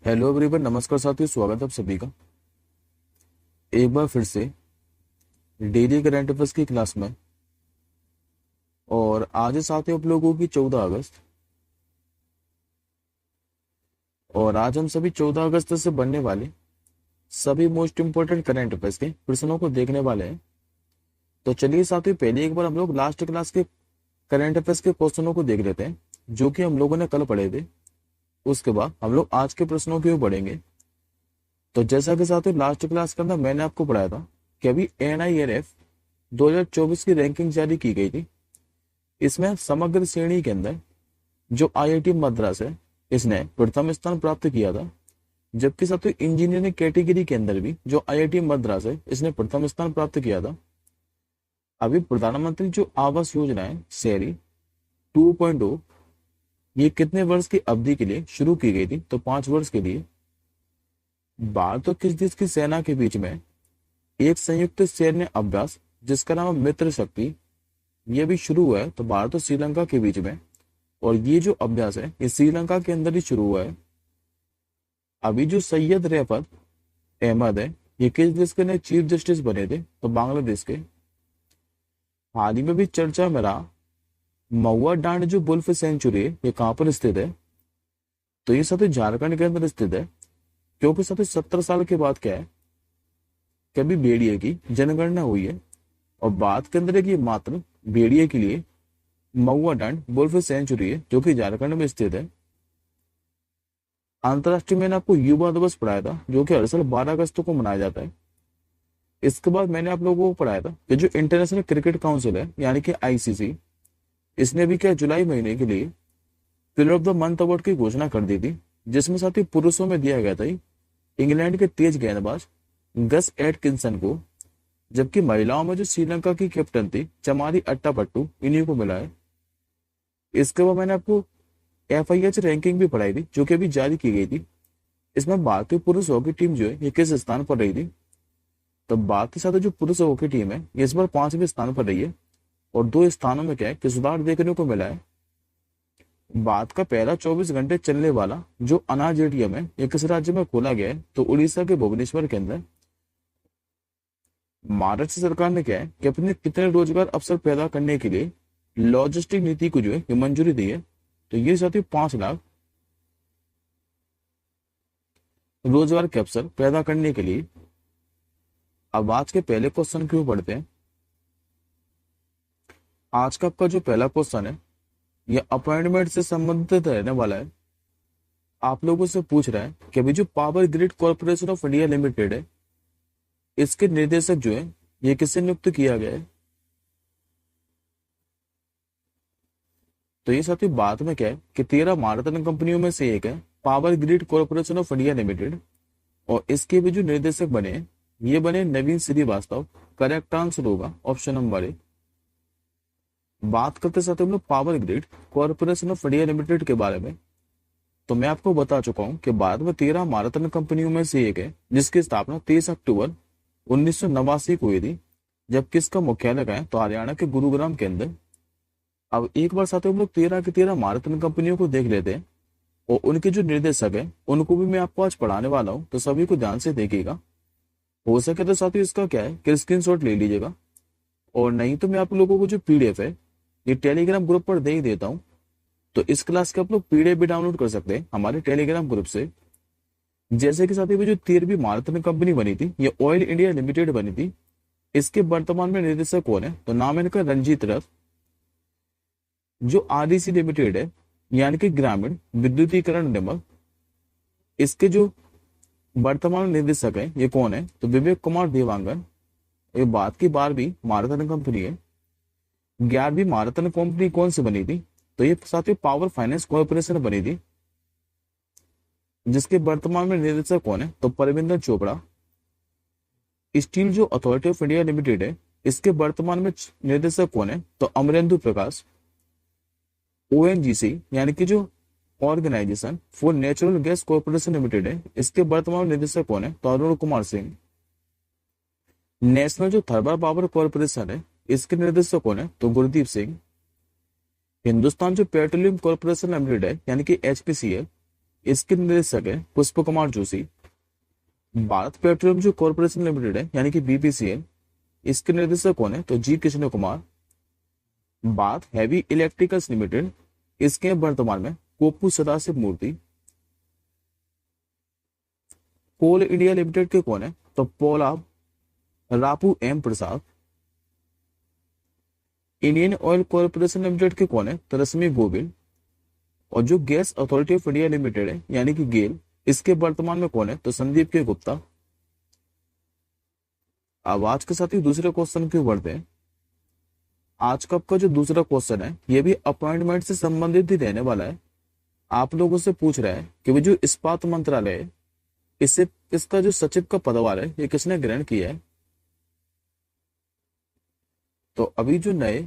Hello everyone, नमस्कार साथियों, स्वागत है आप सभी का एक बार फिर से डेली करंट अफेयर्स की क्लास में। और आज है साथियों आप लोगों की 14 अगस्त। और आज हम सभी 14 अगस्त से बनने वाले सभी मोस्ट इंपोर्टेंट करंट अफेयर्स के प्रश्नों को देखने वाले हैं। तो चलिए साथियों, पहले एक बार हम लोग लास्ट क्लास के करंट अफेयर्स के क्वेश्चनों को देख लेते हैं जो कि हम लोगों ने कल पढ़े थे। उसके बाद हम लोग आज के प्रश्नों की ओर बढ़ेंगे। तो जैसा कि साथियों लास्ट क्लास के अंदर मैंने आपको पढ़ाया था कि अभी NIRF 2024 की रैंकिंग जारी की गई थी। इसमें समग्र श्रेणी के अंदर जो IIT मद्रास है इसने प्रथम स्थान प्राप्त किया था, जबकि साथियों इंजीनियरिंग कैटेगरी के अंदर भी जो IIT मद्रास है इसने प्रथम स्थान प्राप्त किया था। अभी प्रधानमंत्री जो आवास योजना है शहरी 2.0, ये कितने वर्ष की अवधि के लिए शुरू की गई थी? तो 5 वर्ष के लिए। भारत और किस देश की सेना के बीच में एक संयुक्त सैन्य अभ्यास जिसका नाम है मित्र शक्ति, ये भी शुरू हुआ है। तो भारत और श्रीलंका के बीच में, और ये जो अभ्यास है ये श्रीलंका के अंदर ही शुरू हुआ है। अभी जो सैयद रफत अहमद है ये किस देश के नए चीफ जस्टिस बने थे? तो बांग्लादेश के। हाल ही में भी चर्चा में रहा महुआ डांड जो बुल्फ सेंचुरी है ये कहाँ पर स्थित है? तो ये साथ झारखंड के अंदर स्थित है, क्योंकि साथ 70 साल के बाद क्या है कभी भेड़िए की जनगणना हुई है। और बात के अंदर है कि मात्र भेड़िए के लिए महुआ डांड बुल्फ सेंचुरी है जो कि झारखंड में स्थित है। अंतरराष्ट्रीय मैंने आपको युवा दिवस पढ़ाया था जो कि हर साल 12 अगस्त को मनाया जाता है। इसके बाद मैंने आप लोगों को पढ़ाया था कि जो इंटरनेशनल क्रिकेट काउंसिल है यानी कि ICC, इसने भी क्या जुलाई महीने के लिए player of the month award की घोषणा कर दी थी, जिसमें साथ ही पुरुषों में दिया गया था इंग्लैंड के तेज गेंदबाज गस एटकिंसन को, जबकि महिलाओं में जो श्रीलंका की कैप्टन थी चमारी अट्टापट्टू, इन्हीं को मिला है। इसके बाद मैंने आपको FIH रैंकिंग भी पढ़ाई थी जो कि अभी जारी की गई थी। इसमें भारतीय पुरुष हॉकी टीम जो है ये किस स्थान पर रही थी? तो बात के साथ जो पुरुष हॉकी टीम है ये इस बार 5वें स्थान पर रही है, और 2 स्थानों में क्या है कि सुधार देखने को मिला है। बात का पहला 24 घंटे चलने वाला जो अनाज ATM है ये किस राज्य में खोला गया है? तो उड़ीसा के भुवनेश्वर के अंदर। महाराष्ट्र सरकार ने क्या है कि अपने कितने रोजगार अवसर पैदा करने के लिए लॉजिस्टिक नीति को जो है ये मंजूरी दी है? तो ये साथी 5 लाख रोजगार के अवसर पैदा करने के लिए। अब आज के पहले क्वेश्चन क्यों पढ़ते हैं। आज का आपका जो पहला क्वेश्चन है ये अपॉइंटमेंट से संबंधित रहने वाला है। आप लोगों से पूछ रहा है कि अभी जो power grid corporation of India limited है इसके निर्देशक जो है ये किससे नियुक्त किया गया है? तो ये साथी बात में क्या है कि 13 भारतीय कंपनियों में से एक है power grid corporation of India limited, और इसके भी जो निर्देशक बने हैं ये बने नवीन श्रीवास्तव। करेक्ट आंसर होगा ऑप्शन नंबर ए। बात करते साथ हम लोग power grid corporation of India limited के बारे में। तो मैं आपको बता चुका हूं कि भारत में 13 भारतीय कंपनियों में से एक है जिसकी स्थापना 23 अक्टूबर 1989 को हुई थी, जबकि इसका मुख्यालय है तो हरियाणा के गुरुग्राम के अंदर। अब एक बार साथ हम लोग 13 की 13 भारतीय कंपनियों को देख लेते हैं, और उनके जो निर्देशक है उनको भी मैं आपको आज पढ़ाने वाला हूँ, तो सभी को ध्यान से देखिएगा। हो सके तो साथियों इसका क्या है कि स्क्रीनशॉट ले लीजिएगा, और नहीं तो मैं आप लोगों को जो PDF है ये टेलीग्राम ग्रुप पर दे ही देता हूँ। तो इस क्लास के आप लोग PDF भी डाउनलोड कर सकते हैं हमारे टेलीग्राम ग्रुप से। जैसे कि साथियों जो 13वीं भारतीय कंपनी बनी थी ये ऑयल इंडिया लिमिटेड बनी थी। इसके वर्तमान में निर्देशक कौन है? तो नाम है इनका रंजीत रथ। जो REC लिमिटेड है यानी कि ग्रामीण विद्युतीकरण निगम, इसके जो वर्तमान निदेशक है ये कौन है? तो विवेक कुमार देवांगन। ये बात की 12वीं भारतीय कंपनी है। 11वीं भारतीय कंपनी कौन सी बनी थी? तो ये साथियों पावर फाइनेंस कॉर्पोरेशन बनी थी, जिसके वर्तमान में निदेशक कौन है? तो परविंदर चोपड़ा। स्टील जो अथॉरिटी ऑफ इंडिया लिमिटेड है इसके वर्तमान में निर्देशक कौन है? तो अमरेंदु प्रकाश। ONGC यानी कि जो organisation for natural gas corporation limited है इसके वर्तमान निदेशक कौन है? तो अरुण कुमार सिंह। नेशनल जो थर्मल पावर कॉर्पोरेशन है इसके निर्देशक कौन है? तो गुरदीप सिंह। हिंदुस्तान जो पेट्रोलियम कॉर्पोरेशन लिमिटेड है यानी कि HPCL, इसके निदेशक है पुष्प कुमार जोशी। भारत पेट्रोलियम जो कॉरपोरेशन लिमिटेड है यानी कि बीपीसीएल, इसके निर्देशक कौन है? तो G Krishna Kumar. Bharat heavy electricals limited, इसके वर्तमान में Koppu Sadashiv Murthy. Coal India limited के कौन है? तो Polavarapu M Prasad. Indian oil corporation limited के कौन है? तो रश्मि गोविल। और जो gas authority of India limited है यानी कि गेल, इसके वर्तमान में कौन है? तो संदीप के गुप्ता। अब आज के साथ ही दूसरे क्वेश्चन की ओर बढ़ते हैं। आज का आपका जो दूसरा क्वेश्चन है ये भी अपॉइंटमेंट से संबंधित ही रहने वाला है। आप लोगों से पूछ रहा है कि वो जो इस्पात मंत्रालय है, इससे इसका जो सचिव का पदभार है ये किसने ग्रहण किया है? तो अभी जो नए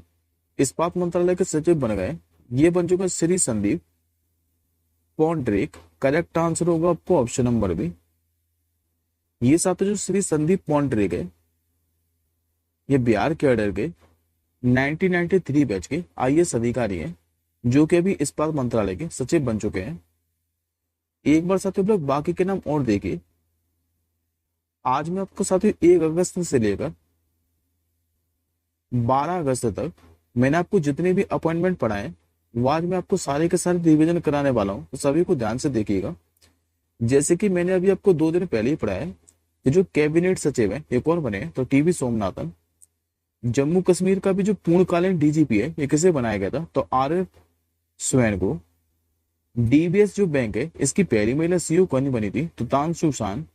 इस्पात मंत्रालय के सचिव बन गए ये बन चुके श्री संदीप पॉन्ड्रेक। करेक्ट आंसर होगा आपको ऑप्शन नंबर बी। ये साथ जो श्री संदीप पॉन्ड्रेक है ये बिहार कैडर के 1993 बैच के आईएएस अधिकारी हैं जो कि अभी इस्पात मंत्रालय के सचिव बन चुके हैं। एक बार साथियों लोग बाकी के नाम और देखिए। आज मैं आपको साथियों 1 अगस्त से लेकर 12 अगस्त तक मैंने आपको जितने भी अपॉइंटमेंट पढ़ाए वो आज मैं आपको सारे के सारे रिवीजन कराने वाला हूं, तो सभी को ध्यान से देखिएगा। जैसे कि मैंने अभी आपको 2 दिन पहले ही पढ़ाया है कि जो कैबिनेट सचिव है ये कौन बने हैं? तो टीवी सोमनाथन। जम्मू कश्मीर का भी जो पूर्णकालीन डीजीपी है ये किसे बनाया गया था? तो आर.एफ. स्वैन को। डीबीएस जो बैंक है इसकी पहली महिला सीईओ कौन बनी थी? तो तानसु शान।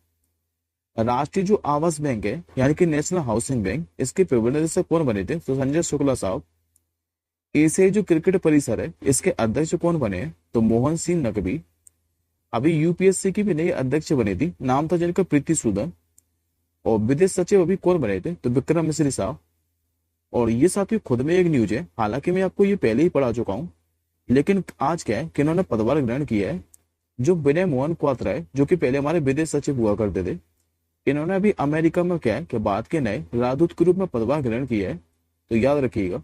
राष्ट्रीय जो आवास बैंक है यानी कि नेशनल हाउसिंग बैंक, इसके प्रबंध निदेशक कौन बने थे? तो संजय शुक्ला साहब। एशियाई जो क्रिकेट परिसर है इसके अध्यक्ष कौन बने हैं? तो मोहन सिंह नकवी। अभी यूपीएससी की भी नई अध्यक्ष बनी थी, नाम था जिनका प्रीति सूदन। और विदेश सचिव अभी कौन बने थे? तो विक्रम मिश्री साहब। और ये साथियों खुद में एक न्यूज है, हालांकि मैं आपको ये पहले ही पढ़ा चुका हूं, लेकिन आज क्या है कि इन्होंने पदभार ग्रहण किया है। जो विनय मोहन क्वात्रा है जो कि पहले हमारे विदेश सचिव हुआ करते थे, इन्होंने अभी अमेरिका में क्या है कि भारत के नए राजदूत के रूप में पदभार ग्रहण किया है, तो याद रखिएगा।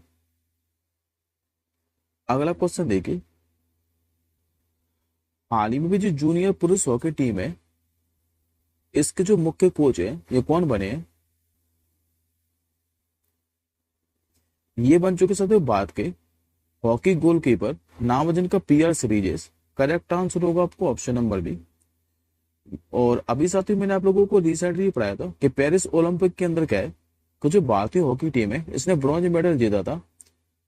अगला क्वेश्चन देखिए। हाल ही में भी जो जूनियर पुरुष हॉकी टीम है इसके जो मुख्य कोच है ये कौन बने हैं? ये बन चुके साथियों भारत के हॉकी गोलकीपर, नाम जिनका पीआर सीरीजेस। करेक्ट आंसर होगा आपको ऑप्शन नंबर बी। और अभी साथियों मैंने आप लोगों को रिसेंटली पढ़ाया था कि पेरिस ओलंपिक के अंदर क्या है कि जो भारतीय हॉकी टीम है इसने ब्रॉन्ज मेडल जीता था।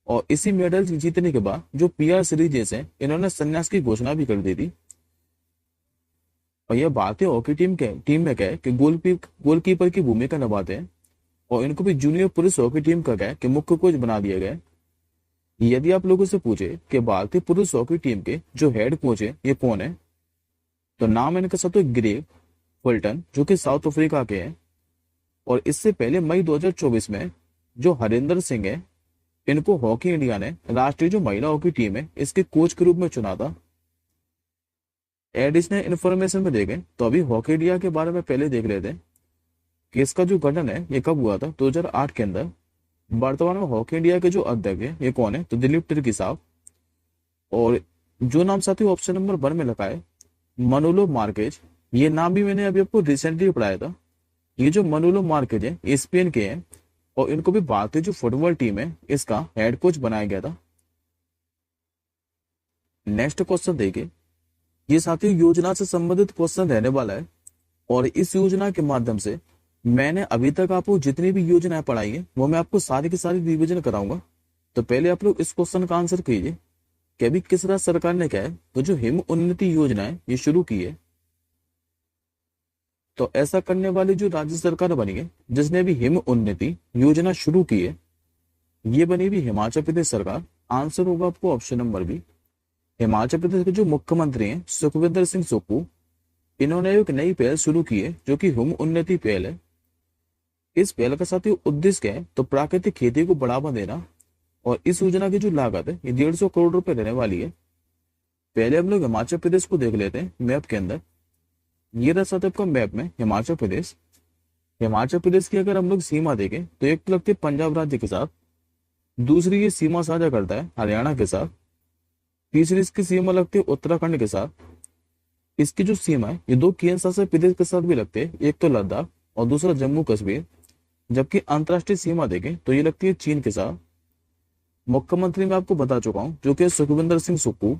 और इसी मेडल जीतने के बाद जो पीआर सीरीजेस है इन्होंने संन्यास की घोषणा भी कर दी थी। और यह भारतीय हॉकी टीम में क्या है कि गोलकीपर की भूमिका निभाते हैं। और इनको भी जूनियर पुरुष हॉकी टीम का क्या है कि मुख्य कोच बना दिया गया है। यदि आप लोगों से पूछे कि भारतीय पुरुष हॉकी टीम के जो हेड कोच है ये कौन है, तो नाम इनका सब तो ग्रेग फुलटन जो कि साउथ अफ्रीका के हैं। और इससे पहले मई 2024 में जो हरिंदर सिंह है इनको हॉकी इंडिया ने राष्ट्रीय जो महिला हॉकी टीम है इसके कोच के रूप में चुना था। एडिशनल इन्फॉर्मेशन में देखें तो अभी हॉकी इंडिया के बारे में पहले देख लेते हैं कि इसका जो गठन है ये कब हुआ था? 2008 के अंदर। वर्तमान में हॉकी इंडिया के जो अध्यक्ष है ये कौन है? तो दिलीप तिर्की साहब। और जो नाम साथी ऑप्शन नंबर 1 में लिखा है मनुलो मार्केज, ये नाम भी मैंने अभी आपको रिसेंटली पढ़ाया था। ये जो मनुलो मार्केज है स्पेन के हैं और इनको भी भारतीय जो फुटबॉल टीम है इसका हेड कोच बनाया गया था। नेक्स्ट क्वेश्चन देखिए। ये साथियों योजना से संबंधित क्वेश्चन रहने वाला है और इस योजना के माध्यम से मैंने अभी तक आपको जितनी भी योजनाएं पढ़ाई है वो मैं आपको सारी की सारी रिवीजन कराऊंगा। तो पहले आप लोग इस क्वेश्चन का आंसर कीजिए कि अभी किस राज्य सरकार ने क्या है तो जो हिम उन्नति योजना है ये शुरू की है। तो ऐसा करने वाली जो राज्य सरकार बनी है जिसने भी हिम उन्नति योजना शुरू की है ये बनी भी हिमाचल प्रदेश सरकार। आंसर होगा आपको option number B. Himachal Pradesh के जो मुख्यमंत्री हैं सुखविंदर सिंह सुक्खू, इन्होंने एक नई पहल शुरू की है जो कि हिम उन्नति पहल है। इस पहल का साथी उद्देश्य क्या है तो प्राकृतिक खेती को बढ़ावा देना। और इस योजना की जो लागत है ये 150 करोड़ रुपए रहने वाली है। पहले हम लोग हिमाचल प्रदेश को देख लेते हैं मैप के अंदर। ये रहा साथ आपका मैप में हिमाचल प्रदेश। हिमाचल प्रदेश की अगर हम लोग सीमा देखें तो एक तो लगती है पंजाब राज्य के साथ, दूसरी ये सीमा साझा करता है हरियाणा के साथ, तीसरी इसकी सीमा लगती है उत्तराखंड के साथ, इसकी जो सीमा है ये दो केंद्र शासित प्रदेश के साथ भी लगते हैं, एक तो लद्दाख और दूसरा जम्मू कश्मीर। जबकि अंतर्राष्ट्रीय सीमा देखें तो ये लगती है चीन के साथ। मुख्यमंत्री मैं आपको बता चुका हूँ जो कि सुखविंदर सिंह सुक्खू।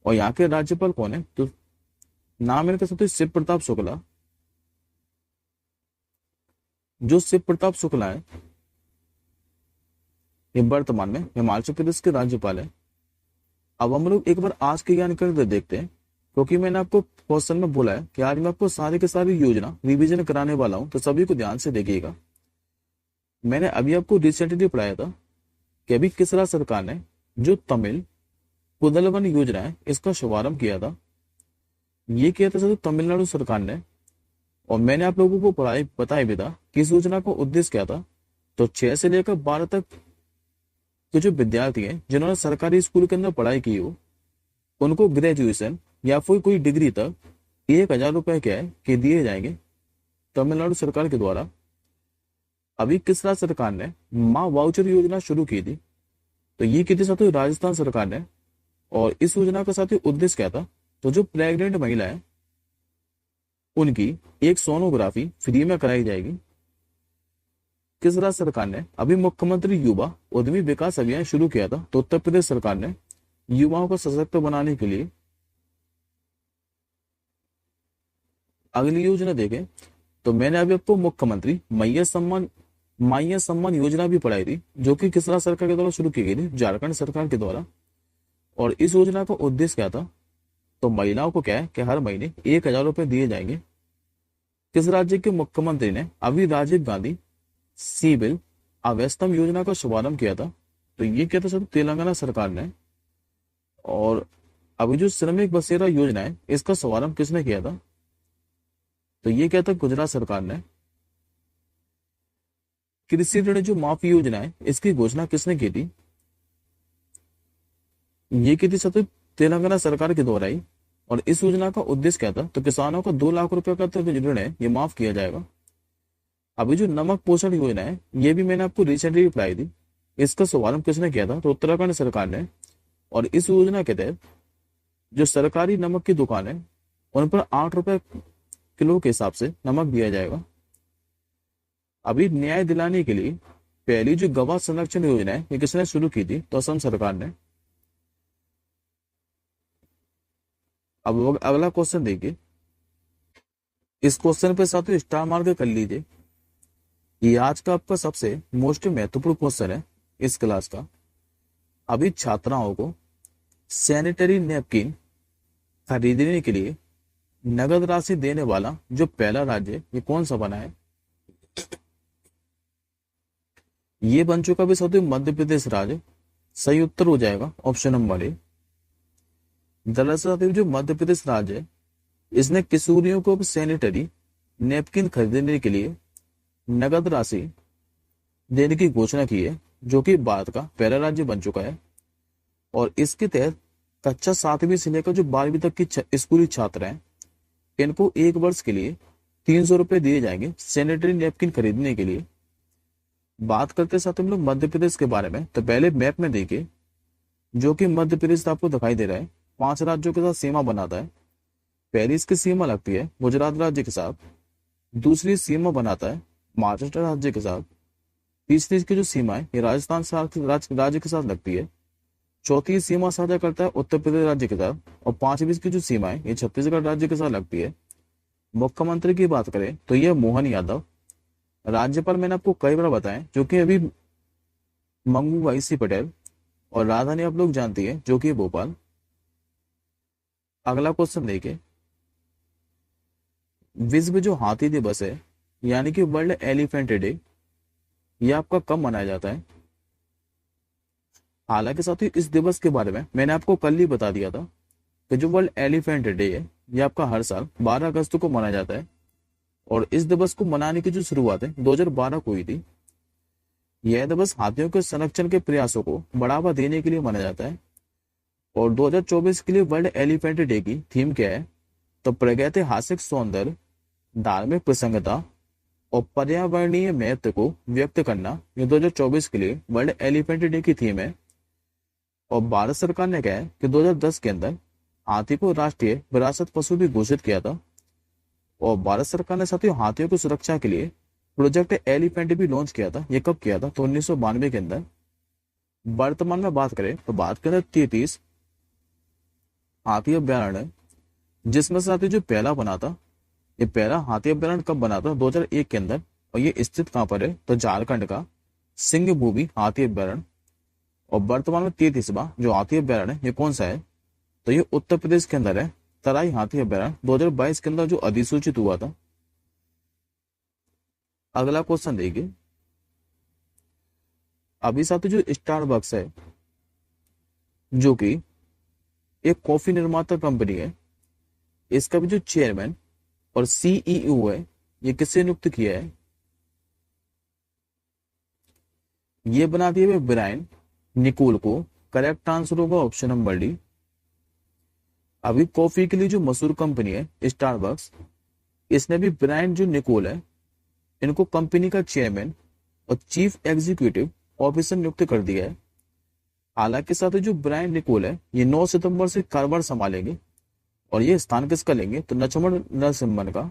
और यहाँ के राज्यपाल कौन है, तो नाम इनका सबसे शिव प्रताप शुक्ला। जो शिव प्रताप शुक्ला है ये वर्तमान में हिमाचल प्रदेश के राज्यपाल है। अब हम लोग एक बार आज के ज्ञान कर देखते हैं, क्योंकि मैंने आपको क्वेश्चन में बोला है कि आज मैं आपको सारी की सारी योजना रिवीजन कराने वाला हूं, तो सभी को ध्यान से देखिएगा। मैंने अभी आपको रिसेंटली पढ़ाया था कि अभी किस राज्य सरकार ने जो तमिल पुदलवन योजना है इसका शुभारंभ किया था। ये किया था सिर्फ तमिलनाडु सरकार ने। और मैंने आप लोगों को पढ़ाई बताया भी था कि इस योजना का उद्देश्य क्या था। तो 6 से लेकर 12 तक के जो विद्यार्थी हैं जिन्होंने सरकारी स्कूल के अंदर पढ़ाई की हो, उनको ग्रेजुएशन या फिर कोई डिग्री तक 1,000 रुपए क्या है कि दिए जाएंगे तमिलनाडु सरकार के द्वारा। अभी किस राज्य सरकार ने माँ वाउचर योजना शुरू की थी, तो ये की थी साथियों राजस्थान सरकार ने। और इस योजना का साथियों उद्देश्य क्या था, तो जो प्रेग्नेंट महिला है उनकी एक सोनोग्राफी फ्री में कराई जाएगी। किस राज्य सरकार ने अभी मुख्यमंत्री युवा उद्यमी विकास अभियान शुरू किया था, तो उत्तर प्रदेश सरकार ने युवाओं को सशक्त बनाने के लिए। अगली योजना देखें तो मैंने अभी आपको मुख्यमंत्री माइया सम्मान योजना भी पढ़ाई थी, जो कि किस राज्य सरकार के द्वारा शुरू की गई थी, झारखंड सरकार के द्वारा। और इस योजना का उद्देश्य क्या था, तो महिलाओं को क्या है कि हर महीने 1,000 रुपए दिए जाएंगे। किस राज्य के मुख्यमंत्री ने अभी राजीव गांधी सिविल अवेस्तम योजना का शुभारंभ किया था, तो ये क्या था सर तेलंगाना सरकार ने। और अभी जो श्रमिक बसेरा योजना है इसका शुभारंभ किसने किया था, तो ये क्या था गुजरात सरकार ने। कृषि ऋण जो माफी योजना है इसकी घोषणा किसने की थी, ये की थी सर तेलंगाना सरकार के द्वारा ही। और इस योजना का उद्देश्य क्या था, तो किसानों का 2 लाख रुपए का जो ऋण है ये माफ किया जाएगा। अभी जो नमक पोषण योजना है ये भी मैंने आपको रिसेंटली पढ़ाई थी, इसका शुभारंभ किसने किया था, तो उत्तराखंड सरकार ने। और इस योजना के तहत जो सरकारी नमक की दुकान है उन पर 8 रुपए किलो के हिसाब से नमक दिया जाएगा। अभी न्याय दिलाने के लिए पहली जो गवाह संरक्षण योजना है ये किसने शुरू की थी, तो असम सरकार ने। अब अगला क्वेश्चन देखिए, इस क्वेश्चन पे साथियों स्टार मार्क कर लीजिए। ये आज का आपका सबसे मोस्ट महत्वपूर्ण क्वेश्चन है इस क्लास का। अभी छात्राओं को सैनिटरी नैपकिन खरीदने के लिए नगद राशि देने वाला जो पहला राज्य ये कौन सा बना है, ये बन चुका भी साथियों मध्य प्रदेश राज्य। सही उत्तर हो जाएगा ऑप्शन नंबर ए। दरअसल जो मध्य प्रदेश राज्य है इसने किशोरियों को सैनिटरी नैपकिन खरीदने के लिए नगद राशि देने की घोषणा की है, जो कि भारत का पहला राज्य बन चुका है। और इसके तहत कक्षा 7वीं से लेकर जो 12वीं तक की स्कूली छात्र हैं इनको 1 वर्ष के लिए 300 रुपए दिए जाएंगे सैनिटरी नैपकिन खरीदने के लिए। बात करते साथ हम लोग मध्य प्रदेश के बारे में, तो पहले मैप में देखिए जो कि मध्य प्रदेश आपको दिखाई दे रहा है 5 राज्यों के साथ सीमा बनाता है। पहली इसकी सीमा लगती है गुजरात राज्य के साथ, दूसरी सीमा बनाता है महाराष्ट्र राज्य के साथ, तीसरी इसकी जो सीमा है ये राजस्थान राज्य के साथ लगती है, चौथी सीमा साझा करता है उत्तर प्रदेश राज्य के साथ, और 5वीं इसकी जो सीमा है ये छत्तीसगढ़ राज्य के साथ लगती है। मुख्यमंत्री की बात करें तो ये मोहन यादव। राज्यपाल मैंने आपको कई बार बताया जो कि अभी मंगू भाई सी पटेल, और राजधानी आप लोग जानती है जो कि भोपाल। अगला क्वेश्चन देखिए, विश्व जो हाथी दिवस है यानी कि वर्ल्ड एलिफेंट डे ये आपका कब मनाया जाता है। हालांकि साथियों इस दिवस के बारे में मैंने आपको कल ही बता दिया था कि जो वर्ल्ड एलिफेंट डे है ये आपका हर साल 12 अगस्त को मनाया जाता है। और इस दिवस को मनाने की जो शुरुआत है 2012 को हुई थी। यह दिवस हाथियों के संरक्षण के प्रयासों को बढ़ावा देने के लिए मनाया जाता है। और 2024 के लिए वर्ल्ड एलिफेंट डे की थीम क्या है, तो प्रागैतिहासिक सौंदर्य, धार्मिक प्रसंगता और पर्यावरणीय महत्व को व्यक्त करना, ये 2024 के लिए वर्ल्ड एलिफेंट डे की थीम है। और भारत सरकार ने कहा है कि 2010 के अंदर हाथी को राष्ट्रीय विरासत पशु भी घोषित किया था। और भारत सरकार ने साथियों हाथियों की सुरक्षा के लिए प्रोजेक्ट एलिफेंट भी लॉन्च किया था। ये कब किया था? तो 1992 के अंदर। वर्तमान में बात करें तो बात करें 33 हाथी अभ्यारण्य, जिसमें से साथियों जो पहला बना था, ये पहला हाथी अभ्यारण्य कब बना था? 2001 के अंदर। और ये स्थित कहाँ पर है? तो झारखंड का सिंह भूमि हाथी अभ्यारण्य। और वर्तमान में 33वां जो हाथी अभ्यारण्य है ये कौन सा है? तो ये उत्तर प्रदेश के अंदर है, तराई हाथी अभ्यारण्य, 2022 के अंदर जो अधिसूचित हुआ था। अगला क्वेश्चन देखिए, अभी साथियों जो स्टारबक्स है, जो कि एक कॉफी निर्माता कंपनी है, इसका भी जो चेयरमैन और सीईओ है, ये किससे नियुक्त किया है? ये बना दिए हुए ब्रायन निकोल को। करेक्ट आंसर होगा ऑप्शन नंबर डी। अभी कॉफी के लिए जो मशहूर कंपनी है स्टारबक्स, इसने भी ब्रायन जो निकोल है, इनको कंपनी का चेयरमैन और चीफ एग्जीक्यूटिव ऑफिसर नियुक्त कर दिया है। हालांकि साथ ही जो ब्रायन निकोल है, ये 9 सितंबर से कारभार संभालेंगे। और ये स्थान किसका लेंगे? तो लक्ष्मण नरसिम्हन का।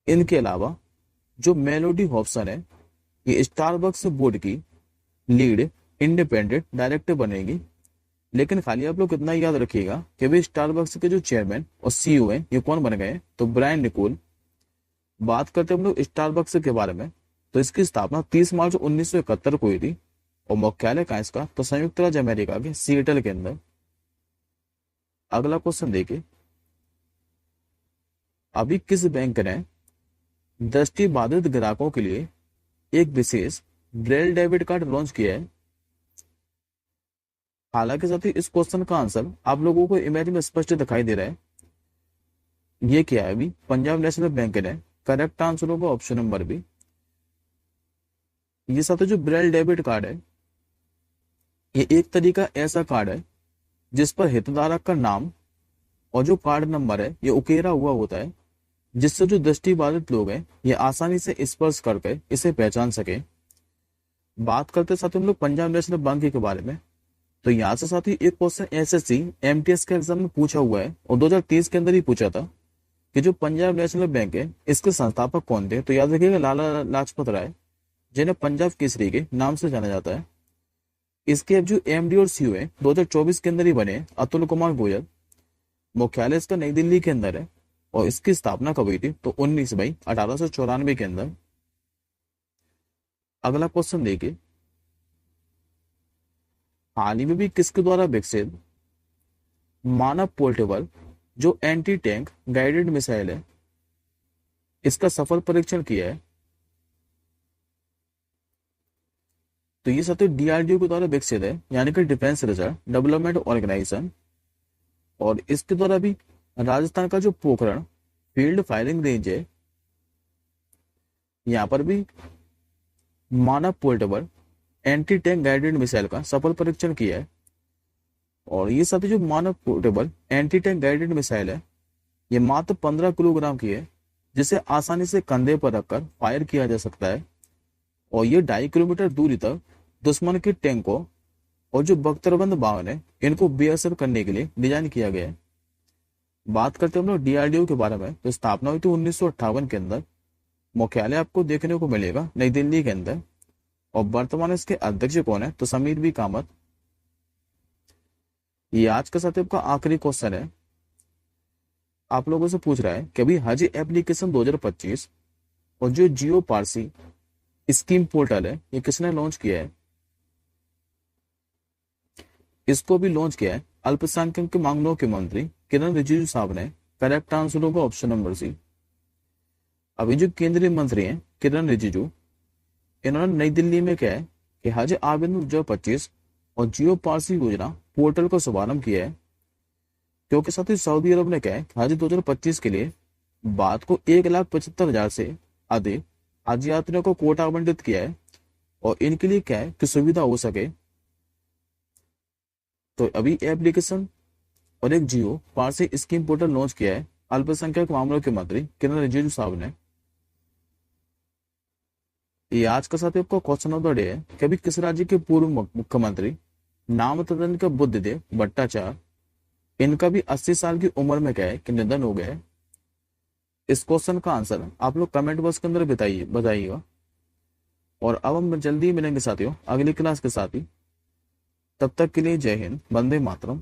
इनके अलावा जो मेलोडी हॉब्सन है, ये स्टारबक्स बोर्ड की लीड इंडिपेंडेंट डायरेक्टर बनेगी। लेकिन खाली आप लोग इतना याद रखिएगा कि भी स्टारबक्स के जो चेयरमैन और सीईओ हैं, ये कौन बन गए? तो ब्रायन निकोल। बात करते हैं हम लोग स्टारबक्स के बारे में, तो इसकी स्थापना 30 मार्च 1971 को हुई थी। और मुख्यालय कहाँ इसका? तो संयुक्त राज्य अमेरिका के सिएटल के अंदर। अगला क्वेश्चन देखिए, अभी किस बैंक ने दृष्टिबाधित ग्राहकों के लिए एक विशेष ब्रेल डेबिट कार्ड लॉन्च किया है? हालांकि साथी इस क्वेश्चन का आंसर आप लोगों को इमेज में स्पष्ट दिखाई दे रहा है। ये क्या है? अभी पंजाब नेशनल बैंक ने। करेक्ट आंसर होगा ऑप्शन नंबर बी। ये साथी जो ब्रेल डेबिट कार्ड है, ये एक तरीका ऐसा कार्ड है जिस पर हितधारक का नाम और जो कार्ड नंबर है ये उकेरा हुआ होता है, जिससे जो दृष्टिबाधित लोग हैं ये आसानी से स्पर्श करके इसे पहचान सके। बात करते साथ हम लोग पंजाब नेशनल बैंक के बारे में, तो यहाँ से साथ ही एक क्वेश्चन एसएससी एमटीएस के एग्जाम में पूछा हुआ है और 2023 के अंदर ही पूछा था कि जो पंजाब नेशनल बैंक है, इसके संस्थापक कौन थे? तो याद रखिएगा लाला लाजपत राय, जिन्हें पंजाब केसरी के नाम से जाना जाता है। इसके अब जो एमडी और सीईओ है 2024 के अंदर ही बने, अतुल कुमार गोयल। मुख्यालय इसका नई दिल्ली के अंदर है। और इसकी स्थापना कब हुई थी? तो 19 मई 1894 के अंदर। अगला क्वेश्चन देखिए, हाल ही में भी किसके द्वारा विकसित मानव पोर्टेबल जो एंटी टैंक गाइडेड मिसाइल है, इसका सफल परीक्षण किया है? तो ये सब डीआरडीओ के द्वारा विकसित है, यानी कि डिफेंस रिसर्च डेवलपमेंट ऑर्गेनाइजेशन। और इसके द्वारा भी राजस्थान का जो पोखरण फील्ड फायरिंग रेंज है, यहाँ पर भी मानव portable anti tank guided missile का सफल परीक्षण किया है। और ये साथ जो मानव portable anti tank guided missile है, ये मात्र 15 किलोग्राम की है, जिसे आसानी से कंधे पर रखकर फायर किया जा सकता है। और ये 2.5 किलोमीटर दूरी तक दुश्मन के टैंकों और जो बख्तरबंद वाहन है, इनको बेअसर करने के लिए डिजाइन किया गया है। बात करते हैं हम लोग डीआरडीओ के बारे में, तो स्थापना हुई थी 1958 के अंदर। मुख्यालय आपको देखने को मिलेगा नई दिल्ली के अंदर। और वर्तमान इसके अध्यक्ष कौन है? तो समीर बी कामत। ये आज का साथ आपका आखिरी क्वेश्चन है। आप लोगों से पूछ रहा है कि अभी हज एप्लीकेशन 2025 और जो जियो पारसी स्कीम पोर्टल है, ये किसने लॉन्च किया है? इसको भी लॉन्च किया है अल्पसंख्यक के मामलों के मंत्री किरण रिजिजू साहब ने। करेक्ट आंसर होगा ऑप्शन नंबर सी। अभी जो केंद्रीय मंत्री हैं किरण रिजिजू, इन्होंने नई दिल्ली में कहा है कि हज आवेदन 2025 और जियो पारसी योजना पोर्टल का शुभारंभ किया है, क्योंकि साथ ही सऊदी अरब ने कहा है हज 2025 के लिए बात को 1,75,000 से अधिक हज यात्रियों को कोटा आवंटित किया है। और इनके लिए क्या है कि सुविधा हो सके, तो अभी एप्लीकेशन और एक जियो पारसी स्कीम पोर्टल लॉन्च किया है अल्पसंख्यक मामलों के मंत्री किरण रिजिजू साहब ने। ये आज का साथ आपका क्वेश्चन ऑफ द डे है कि अभी किस राज्य के पूर्व मुख्यमंत्री नामतदन के बुद्धदेव भट्टाचार्य इनका भी 80 साल की उम्र में क्या है कि निधन हो गए। इस क्वेश्चन का आंसर आप लोग कमेंट बॉक्स के अंदर बताइएगा। और अब हम जल्दी मिलेंगे साथियों अगली क्लास के साथ ही। तब तक के लिए जय हिंद, वंदे मातरम।